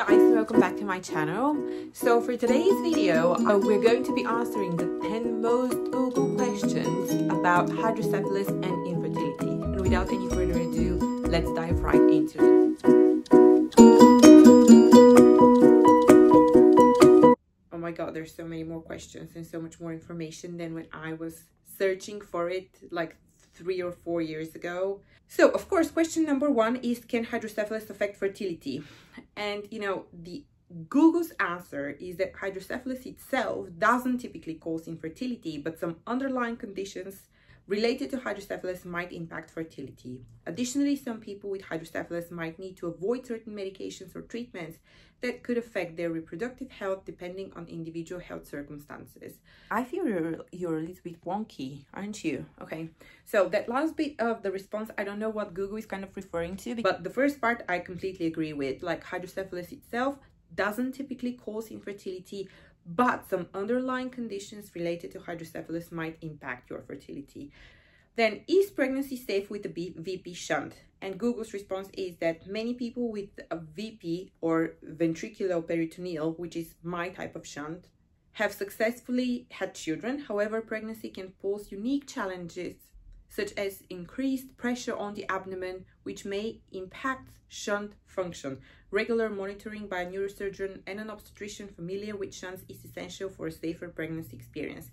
guys, welcome back to my channel. So for today's video, we're going to be answering the 10 most Google questions about hydrocephalus and infertility. And without any further ado, let's dive right into it. Oh my god, there's so many more questions and so much more information than when I was searching for it like 3 or 4 years ago. So of course, question number 1 is, can hydrocephalus affect fertility? And you know, the Google's answer is that hydrocephalus itself doesn't typically cause infertility, but some underlying conditions related to hydrocephalus might impact fertility. Additionally, some people with hydrocephalus might need to avoid certain medications or treatments that could affect their reproductive health depending on individual health circumstances. I feel you're a little bit wonky, aren't you? Okay, so that last bit of the response, I don't know what Google is kind of referring to, but the first part I completely agree with. Like, hydrocephalus itself doesn't typically cause infertility, but some underlying conditions related to hydrocephalus might impact your fertility. Then, is pregnancy safe with the VP shunt? And Google's response is that many people with a VP or ventriculoperitoneal, which is my type of shunt, have successfully had children. However, pregnancy can pose unique challenges such as increased pressure on the abdomen, which may impact shunt function. Regular monitoring by a neurosurgeon and an obstetrician familiar with shunts is essential for a safer pregnancy experience.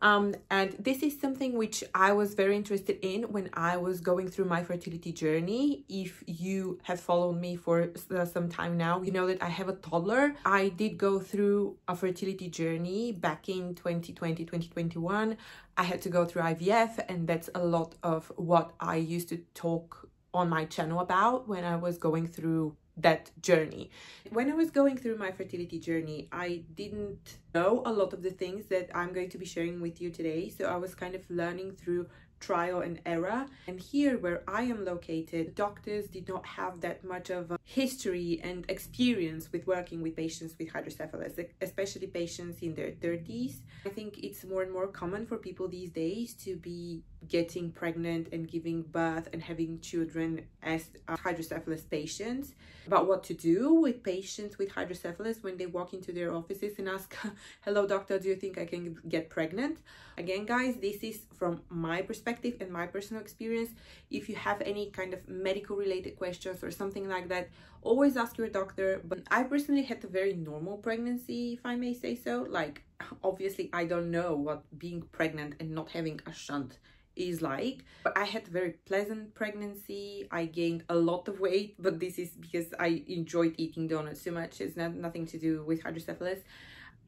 And this is something which I was very interested in when I was going through my fertility journey. If you have followed me for some time now, you know that I have a toddler. I did go through a fertility journey back in 2020, 2021. I had to go through IVF, and that's a lot of what I used to talk on my channel about when I was going through that journey. When I was going through my fertility journey, I didn't know a lot of the things that I'm going to be sharing with you today. So I was kind of learning through trial and error. And here where I am located, doctors did not have that much of a history and experience with working with patients with hydrocephalus, especially patients in their 30s. I think it's more and more common for people these days to be getting pregnant and giving birth and having children as hydrocephalus patients. About what to do with patients with hydrocephalus when they walk into their offices and ask, hello doctor, do you think I can get pregnant? Again guys, this is from my perspective and my personal experience. If you have any kind of medical related questions or something like that, always ask your doctor. But I personally had a very normal pregnancy, if I may say so. Like, obviously I don't know what being pregnant and not having a shunt is like, but I had a very pleasant pregnancy. I gained a lot of weight, but this is because I enjoyed eating donuts so much. It's nothing to do with hydrocephalus.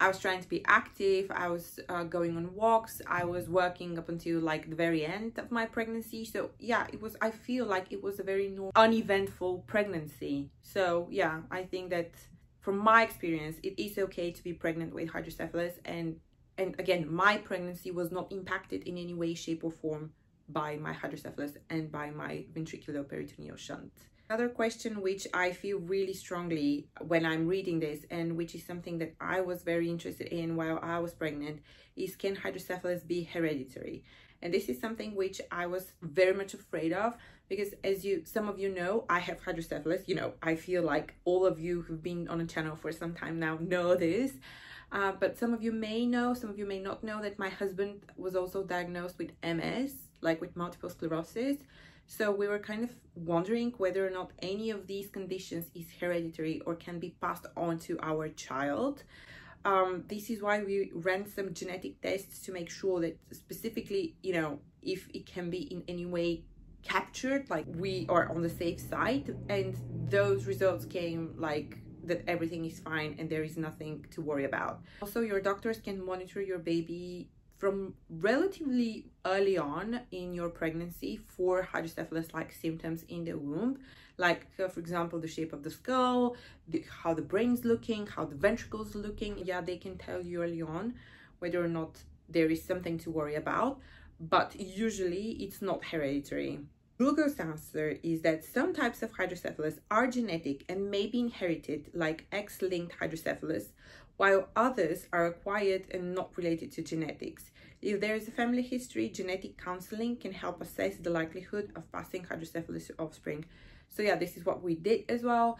I was trying to be active. I was going on walks. I was working up until like the very end of my pregnancy. So yeah, I feel like it was a very normal, uneventful pregnancy. So yeah, I think that from my experience, it is okay to be pregnant with hydrocephalus. And again, my pregnancy was not impacted in any way, shape or form by my hydrocephalus and by my ventriculoperitoneal shunt. Another question which I feel really strongly when I'm reading this, and which is something that I was very interested in while I was pregnant, is, can hydrocephalus be hereditary? And this is something which I was very much afraid of, because as some of you know, I have hydrocephalus. You know, I feel like all of you who've been on the channel for some time now know this. But some of you may know, some of you may not know that my husband was also diagnosed with MS, like with multiple sclerosis. So we were kind of wondering whether or not any of these conditions is hereditary or can be passed on to our child. This is why we ran some genetic tests to make sure that specifically, you know, if it can be in any way captured, like we are on the safe side. And those results came like that everything is fine and there is nothing to worry about. Also, your doctors can monitor your baby from relatively early on in your pregnancy for hydrocephalus-like symptoms in the womb, like for example the shape of the skull, how the brain's looking, how the ventricles are looking. Yeah, they can tell you early on whether or not there is something to worry about, but usually it's not hereditary. Google's answer is that some types of hydrocephalus are genetic and may be inherited, like X-linked hydrocephalus, while others are acquired and not related to genetics. If there is a family history, genetic counseling can help assess the likelihood of passing hydrocephalus to offspring. So yeah, this is what we did as well.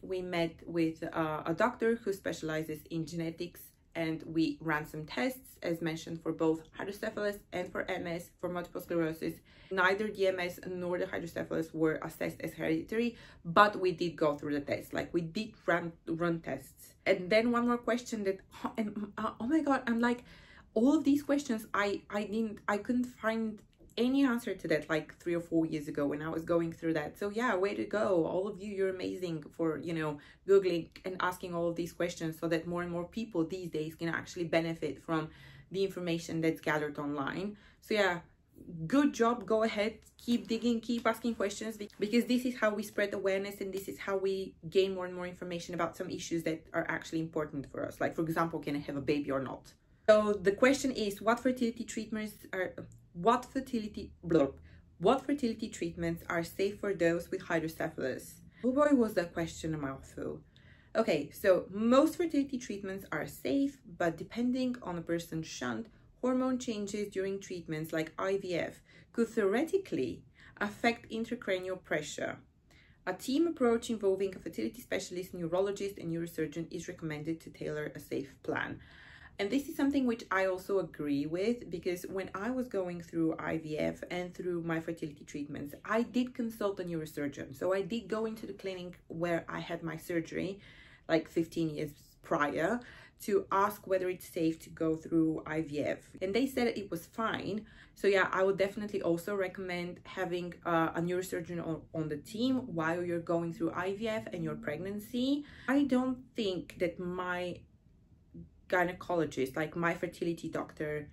We met with a doctor who specializes in genetics, and we ran some tests, as mentioned, for both hydrocephalus and for MS, for multiple sclerosis. Neither the MS nor the hydrocephalus were assessed as hereditary, but we did go through the tests. Like, we did run tests. And then one more question that, oh my God, I'm like, all of these questions, I couldn't find any answer to that like 3 or 4 years ago when I was going through that. So yeah, way to go, all of you. You're amazing for, you know, Googling and asking all of these questions, so that more and more people these days can actually benefit from the information that's gathered online. So yeah, good job. Go ahead, keep digging, keep asking questions, because this is how we spread awareness, and this is how we gain more and more information about some issues that are actually important for us. Like, for example, can I have a baby or not? So the question is, what fertility treatments are safe for those with hydrocephalus? Oh boy, was that question a mouthful. Okay, so most fertility treatments are safe, but depending on a person's shunt, hormone changes during treatments like IVF could theoretically affect intracranial pressure. A team approach involving a fertility specialist, neurologist, and neurosurgeon is recommended to tailor a safe plan. And this is something which I also agree with, because when I was going through IVF and through my fertility treatments, I did consult a neurosurgeon. So I did go into the clinic where I had my surgery like 15 years prior to ask whether it's safe to go through IVF. And they said it was fine. So yeah, I would definitely also recommend having a neurosurgeon on the team while you're going through IVF and your pregnancy. I don't think that my gynecologist, like my fertility doctor,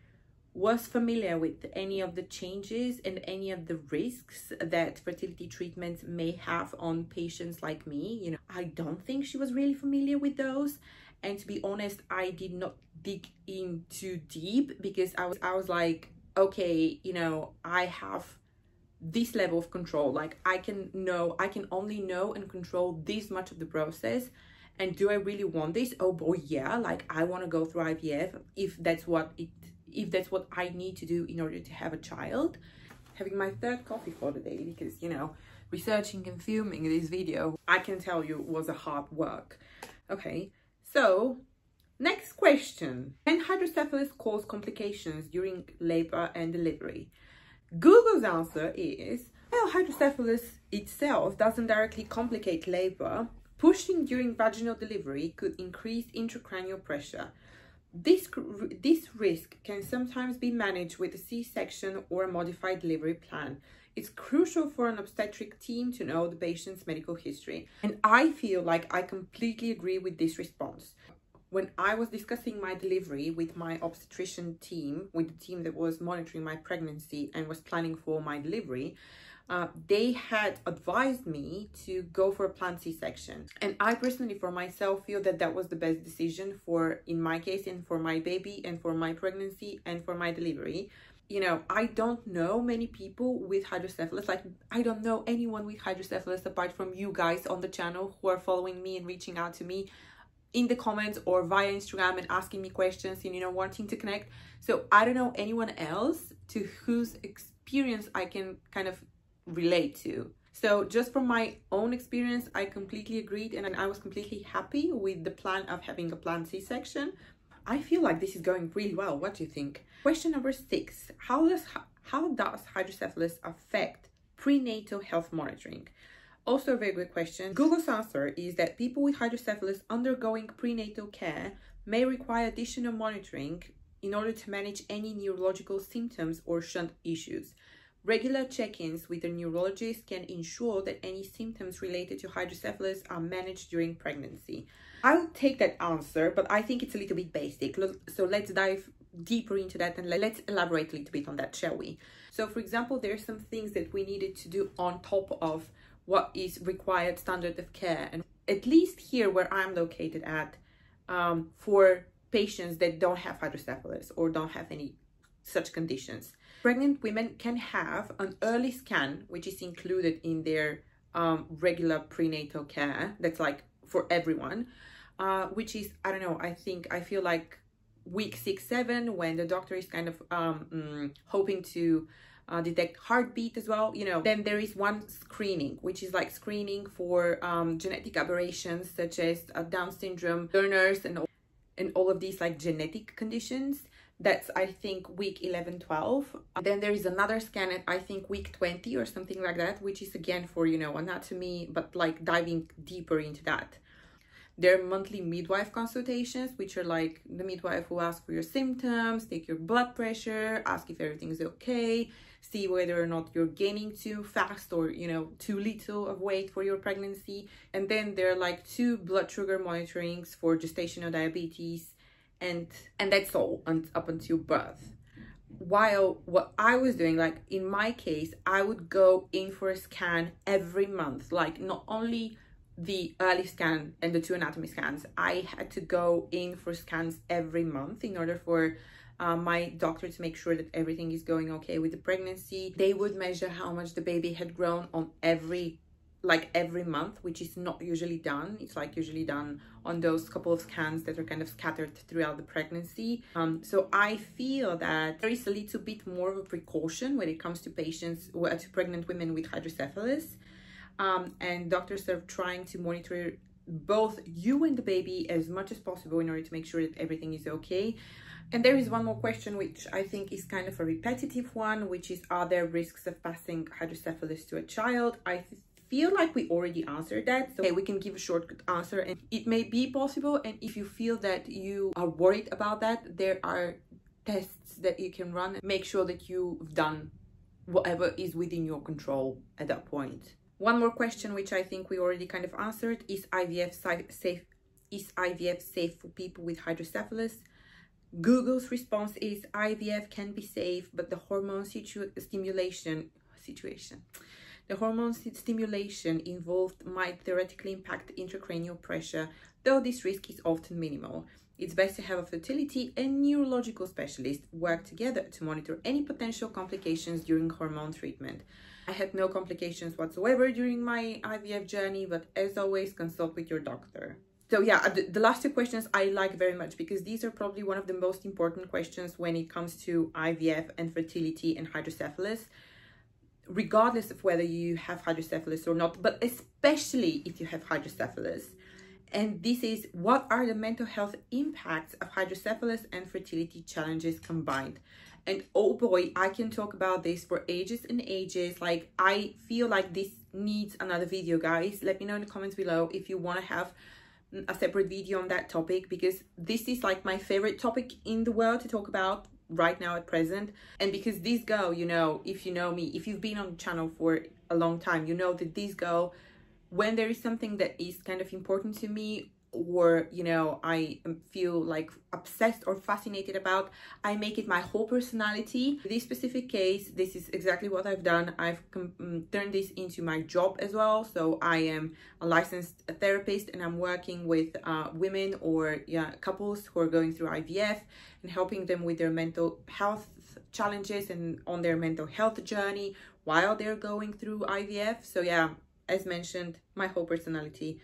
was familiar with any of the changes and any of the risks that fertility treatments may have on patients like me. You know, I don't think she was really familiar with those. And to be honest, I did not dig in too deep, because I was like, okay, you know, I have this level of control. Like, I can only know and control this much of the process. And do I really want this? Oh boy, yeah. Like, I want to go through IVF if that's what I need to do in order to have a child. Having my third coffee for the day, because, you know, researching and filming this video, I can tell you, was a hard work. Okay, so next question. Can hydrocephalus cause complications during labor and delivery? Google's answer is, well, hydrocephalus itself doesn't directly complicate labor. Pushing during vaginal delivery could increase intracranial pressure. This risk can sometimes be managed with a C-section or a modified delivery plan. It's crucial for an obstetric team to know the patient's medical history. And I feel like I completely agree with this response. When I was discussing my delivery with my obstetrician team, with the team that was monitoring my pregnancy and was planning for my delivery, they had advised me to go for a planned C-section. And I personally, for myself, feel that that was the best decision in my case, and for my baby, and for my pregnancy, and for my delivery. You know, I don't know many people with hydrocephalus. Like, I don't know anyone with hydrocephalus apart from you guys on the channel who are following me and reaching out to me in the comments or via Instagram and asking me questions and, you know, wanting to connect. So I don't know anyone else to whose experience I can kind of relate to. So just from my own experience, I completely agreed, and I was completely happy with the plan of having a planned C-section. I feel like this is going really well. What do you think? Question number 6. How does hydrocephalus affect prenatal health monitoring? Also a very good question. Google's answer is that people with hydrocephalus undergoing prenatal care may require additional monitoring in order to manage any neurological symptoms or shunt issues. Regular check-ins with a neurologist can ensure that any symptoms related to hydrocephalus are managed during pregnancy. I'll take that answer, but I think it's a little bit basic. So let's dive deeper into that, and let's elaborate a little bit on that, shall we? So for example, there are some things that we needed to do on top of what is required standard of care. And at least here where I'm located at, for patients that don't have hydrocephalus or don't have any such conditions, pregnant women can have an early scan, which is included in their regular prenatal care. That's like for everyone, which is, I don't know, I feel like week 6-7, when the doctor is kind of hoping to detect heartbeat as well, you know. Then there is one screening, which is like screening for genetic aberrations such as Down syndrome, Turner's, and all of these like genetic conditions. That's, I think, week 11, 12. Then there is another scan at, I think, week 20 or something like that, which is again for, you know, anatomy, but like diving deeper into that. There are monthly midwife consultations, which are like the midwife will ask for your symptoms, take your blood pressure, ask if everything is okay, see whether or not you're gaining too fast or, you know, too little of weight for your pregnancy. And then there are like 2 blood sugar monitorings for gestational diabetes, and that's all up until birth. While what I was doing, like in my case, I would go in for a scan every month, like not only the early scan and the 2 anatomy scans. I had to go in for scans every month in order for my doctor to make sure that everything is going okay with the pregnancy. They would measure how much the baby had grown on every month, which is not usually done. It's like usually done on those couple of scans that are kind of scattered throughout the pregnancy. So I feel that there is a little bit more of a precaution when it comes to patients, to pregnant women with hydrocephalus. And doctors are trying to monitor both you and the baby as much as possible in order to make sure that everything is okay. And there is one more question, which I think is kind of a repetitive one, which is, are there risks of passing hydrocephalus to a child? I feel like we already answered that, so okay, we can give a short answer, and it may be possible. And if you feel that you are worried about that, there are tests that you can run. Make sure that you've done whatever is within your control at that point. One more question, which I think we already kind of answered, is IVF safe? Is IVF safe for people with hydrocephalus? Google's response is IVF can be safe, but the hormone stimulation involved might theoretically impact intracranial pressure, though this risk is often minimal. It's best to have a fertility and neurological specialist work together to monitor any potential complications during hormone treatment. I had no complications whatsoever during my IVF journey, but as always, consult with your doctor. So yeah, the last 2 questions I like very much, because these are probably one of the most important questions when it comes to IVF and fertility and hydrocephalus, regardless of whether you have hydrocephalus or not, but especially if you have hydrocephalus. And this is, what are the mental health impacts of hydrocephalus and fertility challenges combined? And oh boy, I can talk about this for ages and ages. Like, I feel like this needs another video, guys. Let me know in the comments below if you want to have a separate video on that topic, because this is like my favorite topic in the world to talk about right now at present. And because this girl, you know, if you know me, if you've been on the channel for a long time, you know that this girl, when there is something that is kind of important to me, or, you know, I feel like obsessed or fascinated about, I make it my whole personality. In this specific case, this is exactly what I've done. I've turned this into my job as well. So I am a licensed therapist, and I'm working with women or couples who are going through IVF and helping them with their mental health challenges and on their mental health journey while they're going through IVF. So yeah, as mentioned, my whole personality.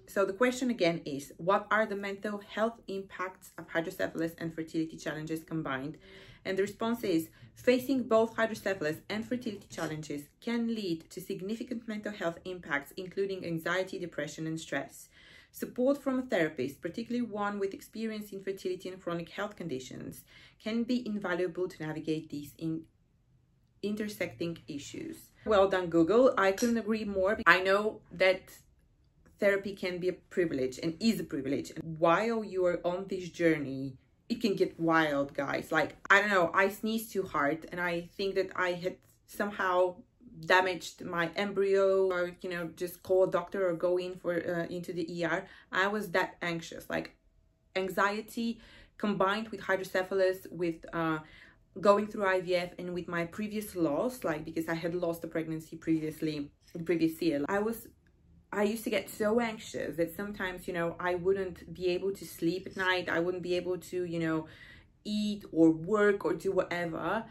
So the question again is, what are the mental health impacts of hydrocephalus and fertility challenges combined? And the response is, facing both hydrocephalus and fertility challenges can lead to significant mental health impacts, including anxiety, depression, and stress. Support from a therapist, particularly one with experience in fertility and chronic health conditions, can be invaluable to navigate these intersecting issues. Well done, Google. I couldn't agree more. I know that therapy can be a privilege and is a privilege. And while you are on this journey, it can get wild, guys. Like, I don't know, I sneezed too hard and I think that I had somehow damaged my embryo, or, you know, just call a doctor or go in for into the ER. I was that anxious. Like, anxiety combined with hydrocephalus, with going through IVF, and with my previous loss, like, because I had lost a pregnancy previously, the previous year, I used to get so anxious that sometimes, you know, I wouldn't be able to sleep at night. I wouldn't be able to, you know, eat or work or do whatever.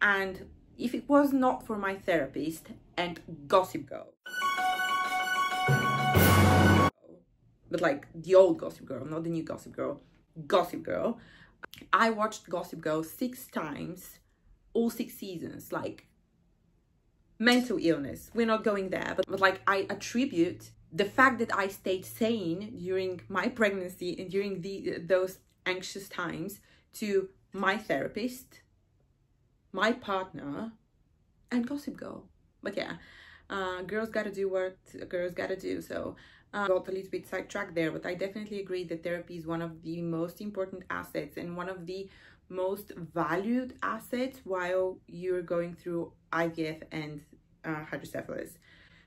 And if it was not for my therapist and Gossip Girl, but like the old Gossip Girl, not the new Gossip Girl, Gossip Girl, I watched Gossip Girl 6 times, all 6 seasons. Like, mental illness. We're not going there, but like I attribute the fact that I stayed sane during my pregnancy and during those anxious times to my therapist, my partner, and Gossip Girl. But yeah, girls gotta do what girls gotta do. So got a little bit sidetracked there, but I definitely agree that therapy is one of the most important assets and one of the most valued assets while you're going through IVF and hydrocephalus.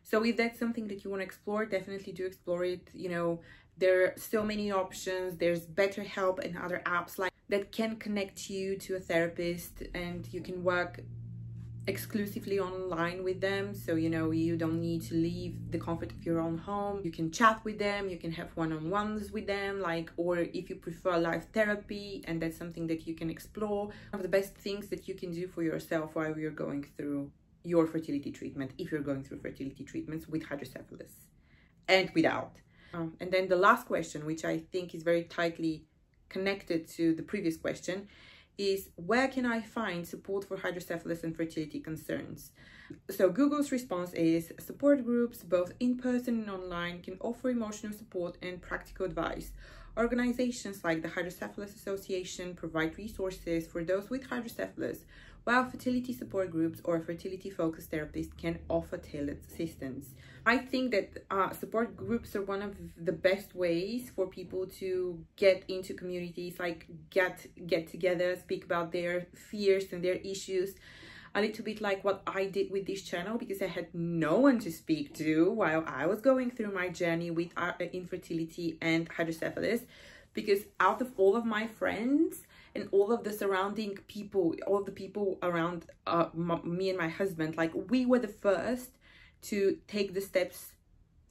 So if that's something that you want to explore, definitely do explore it. You know, there are so many options. There's BetterHelp and other apps like that can connect you to a therapist, and you can work exclusively online with them. So, you know, you don't need to leave the comfort of your own home. You can chat with them, you can have one-on-ones with them, like, or if you prefer live therapy, and that's something that you can explore. One of the best things that you can do for yourself while you're going through your fertility treatment, if you're going through fertility treatments with hydrocephalus and without. And then the last question, which I think is very tightly connected to the previous question, is where can I find support for hydrocephalus and fertility concerns? So Google's response is support groups, both in person and online, can offer emotional support and practical advice. Organizations like the Hydrocephalus Association provide resources for those with hydrocephalus, while fertility support groups or fertility-focused therapists can offer tailored assistance. I think that support groups are one of the best ways for people to get into communities, like get together, speak about their fears and their issues. A little bit like what I did with this channel, because I had no one to speak to while I was going through my journey with infertility and hydrocephalus. Because out of all of my friends and all of the surrounding people, all of the people around me and my husband, like we were the first to take the steps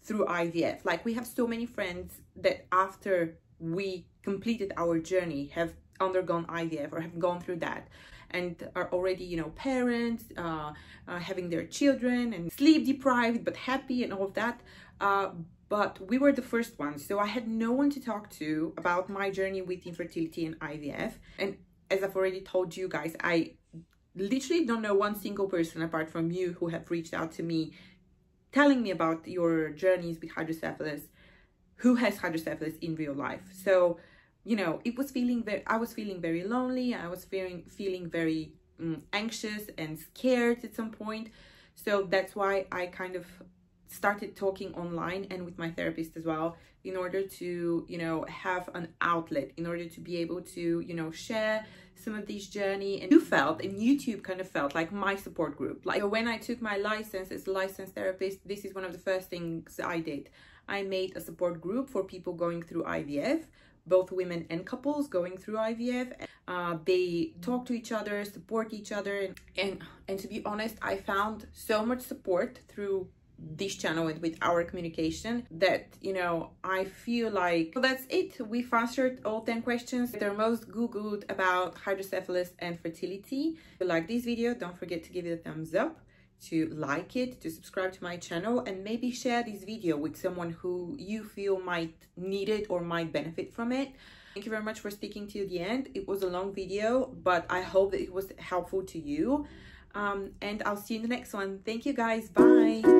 through IVF. Like we have so many friends that after we completed our journey have undergone IVF or have gone through that and are already, you know, parents, having their children and sleep deprived but happy and all of that. But we were the first ones, so I had no one to talk to about my journey with infertility and IVF. And as I've already told you guys, I literally don't know one single person apart from you who have reached out to me telling me about your journeys with hydrocephalus, who has hydrocephalus in real life. So, you know, I was feeling very lonely. I was feeling very anxious and scared at some point. So that's why I kind of started talking online and with my therapist as well, in order to, you know, have an outlet, in order to be able to, you know, share some of this journey. And YouTube kind of felt like my support group. Like when I took my license as a licensed therapist, this is one of the first things I did. I made a support group for people going through IVF, both women and couples going through IVF. They talk to each other, support each other, and to be honest, I found so much support through this channel and with our communication that, you know, I feel like, well, that's it. We've answered all 10 questions that are most googled about hydrocephalus and fertility. If you like this video, don't forget to give it a thumbs up, to like it, to subscribe to my channel, and maybe share this video with someone who you feel might need it or might benefit from it. Thank you very much for sticking to the end. It was a long video, but I hope that it was helpful to you. And I'll see you in the next one. Thank you guys. Bye.